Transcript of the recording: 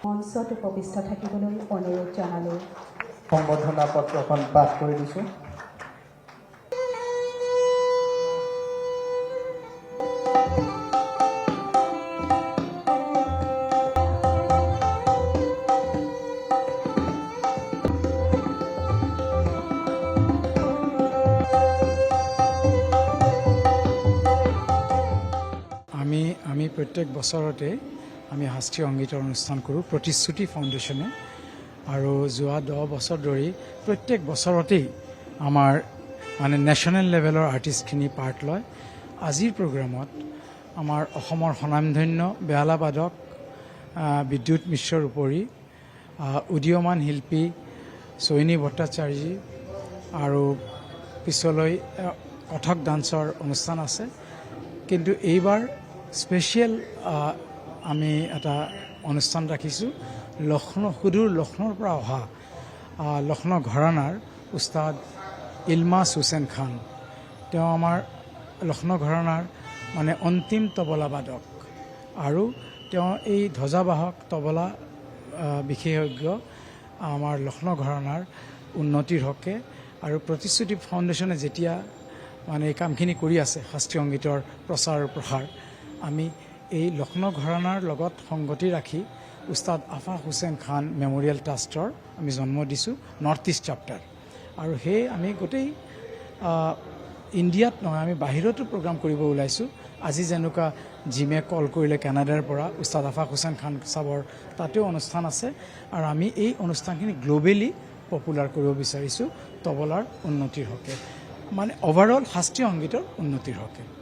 মঞ্চত উপবিষ্ট থাকিবলৈ অনুৰোধ জনালোঁ। সম্বৰ্ধনা পত্ৰখন পাঠ কৰি দিছোঁ। আমি প্ৰত্যেক বছৰতে আমি শাস্ত্ৰীয় সংগীতৰ অনুষ্ঠান কৰোঁ প্ৰতিশ্ৰুতি ফাউণ্ডেশ্যনে, আৰু যোৱা 10 বছৰ ধৰি প্ৰত্যেক বছৰতেই আমাৰ নেশ্যনেল লেভেলৰ আৰ্টিষ্টখিনি পাৰ্ট লয়। আজিৰ প্ৰগ্ৰামত আমাৰ অসমৰ স্বনামধন্য বেহালা বাদক বিদ্যুৎ মিশ্ৰৰ উপৰি উদীয়মান শিল্পী চয়নী ভট্টাচাৰ্য আৰু পিছলৈ কথক ডান্সৰ অনুষ্ঠান আছে। কিন্তু এইবাৰ স্পেচিয়েল আমি এটা অনুষ্ঠান ৰাখিছোঁ সুদূৰ লক্ষ্ণৌৰ পৰা অহা লক্ষ্ণৌ ঘৰানাৰ উস্তাদ ইলমাছ হুছেইন খান। তেওঁ আমাৰ লক্ষ্ণৌ ঘৰানাৰ অন্তিম তবলা বাদক, আৰু তেওঁ এই ধ্বজাবাহক তবলা বিশেষজ্ঞ আমাৰ লক্ষ্ণৌ ঘৰানাৰ উন্নতিৰ হকে। আৰু প্ৰতিশ্ৰুতি ফাউণ্ডেশ্যনে যেতিয়া এই কামখিনি কৰি আছে শাস্ত্ৰীয় সংগীতৰ প্ৰচাৰ আৰু প্ৰসাৰ, আমি এই লক্ষ্ণৌ ঘৰানাৰ লগত সংগতি ৰাখি উস্তাদ আফাক হুছেইন খান মেমৰিয়েল ট্ৰাষ্টৰ আমি জন্ম দিছোঁ নৰ্থ ইষ্ট চেপ্টাৰ। আৰু সেই আমি গোটেই ইণ্ডিয়াত নহয়, আমি বাহিৰতো প্ৰগ্ৰাম কৰিব ওলাইছোঁ। আজি যেনেকুৱা জিমে কল কৰিলে কানাডাৰ পৰা উস্তাদ আফাক হুছেইন খান চাবৰ তাতেও অনুষ্ঠান আছে, আৰু আমি এই অনুষ্ঠানখিনি গ্ল'বেলি পপুলাৰ কৰিব বিচাৰিছোঁ তবলাৰ উন্নতিৰ হকে, অভাৰঅল শাস্ত্ৰীয় সংগীতৰ উন্নতিৰ হকে।